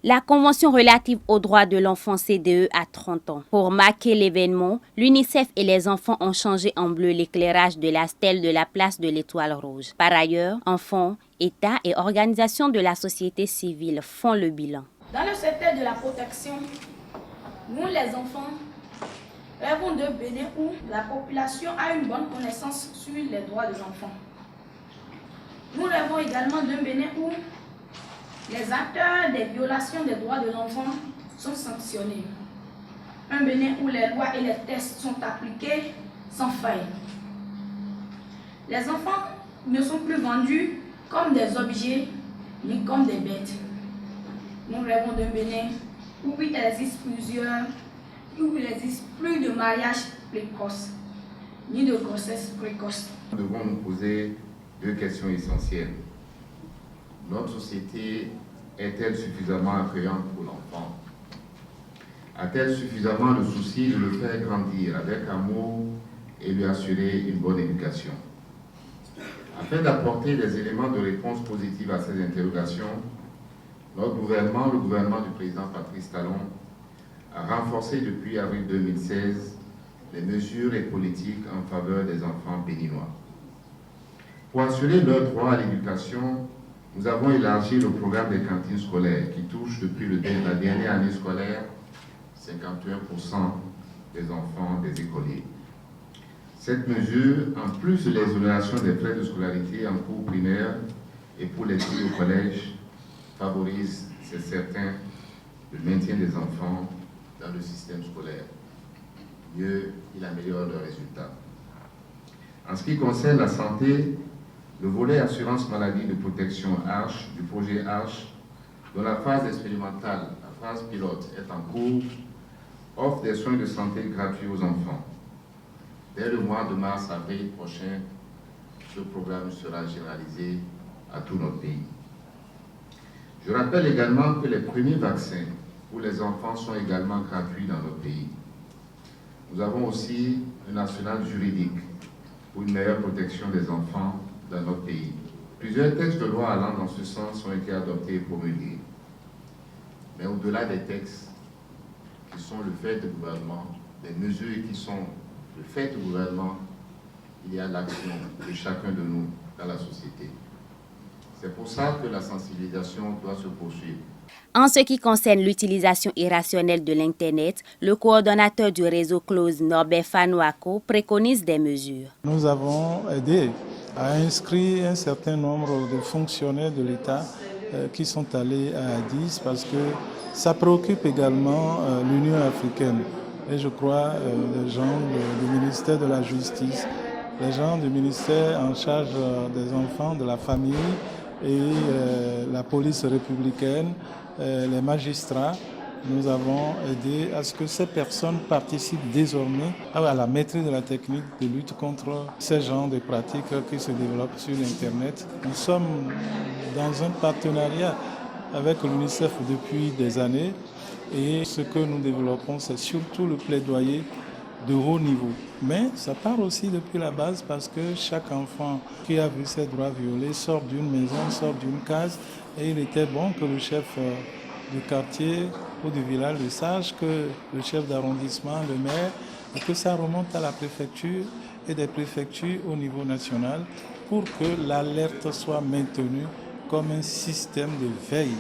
La Convention relative aux droits de l'enfant CDE a 30 ans. Pour marquer l'événement, l'UNICEF et les enfants ont changé en bleu l'éclairage de la stèle de la place de l'Étoile rouge. Par ailleurs, enfants, États et organisations de la société civile font le bilan. Dans le secteur de la protection, nous les enfants rêvons de Bénin où la population a une bonne connaissance sur les droits des enfants. Nous rêvons également d'un Bénin où les acteurs des violations des droits de l'enfant sont sanctionnés. Un Bénin où les lois et les textes sont appliqués sans faille. Les enfants ne sont plus vendus comme des objets ni comme des bêtes. Nous rêvons d'un Bénin où il existe plus de mariage précoce, ni de grossesse précoce. Nous devons nous poser deux questions essentielles. Notre société est-elle suffisamment accueillante pour l'enfant? A-t-elle suffisamment le souci de le faire grandir avec amour et lui assurer une bonne éducation? Afin d'apporter des éléments de réponse positive à ces interrogations, notre gouvernement, le gouvernement du président Patrice Talon, a renforcé depuis avril 2016 les mesures et politiques en faveur des enfants béninois. Pour assurer leur droit à l'éducation, nous avons élargi le programme des cantines scolaires qui touche depuis la dernière année scolaire 51% des enfants des écoliers. Cette mesure, en plus de l'exonération des frais de scolarité en cours primaire et pour les filles au collège, favorise, c'est certain, le maintien des enfants dans le système scolaire. Mieux, il améliore leurs résultats. En ce qui concerne la santé, le volet assurance maladie de protection ARCHE du projet ARCHE, dont la phase expérimentale, la phase pilote est en cours, offre des soins de santé gratuits aux enfants. Dès le mois de mars-avril prochain, ce programme sera généralisé à tout notre pays. Je rappelle également que les premiers vaccins pour les enfants sont également gratuits dans notre pays. Nous avons aussi un arsenal juridique pour une meilleure protection des enfants dans notre pays. Plusieurs textes de loi allant dans ce sens ont été adoptés et promulgués. Mais au-delà des textes qui sont le fait du gouvernement, des mesures qui sont le fait du gouvernement, il y a l'action de chacun de nous dans la société. C'est pour ça que la sensibilisation doit se poursuivre. En ce qui concerne l'utilisation irrationnelle de l'Internet, le coordonnateur du réseau CLOSE, Norbert Fanouako, préconise des mesures. Nous avons aidé à inscrire un certain nombre de fonctionnaires de l'État qui sont allés à Addis parce que ça préoccupe également l'Union africaine. Et je crois les gens du ministère de la Justice, les gens du ministère en charge des enfants, de la famille et la police républicaine, les magistrats. Nous avons aidé à ce que ces personnes participent désormais à la maîtrise de la technique de lutte contre ces genres de pratiques qui se développent sur Internet. Nous sommes dans un partenariat avec l'UNICEF depuis des années et ce que nous développons, c'est surtout le plaidoyer de haut niveau. Mais ça part aussi depuis la base parce que chaque enfant qui a vu ses droits violés sort d'une maison, sort d'une case et il était bon que le chef du quartier ou du village le sache, que le chef d'arrondissement, le maire, et que ça remonte à la préfecture et des préfectures au niveau national pour que l'alerte soit maintenue comme un système de veille.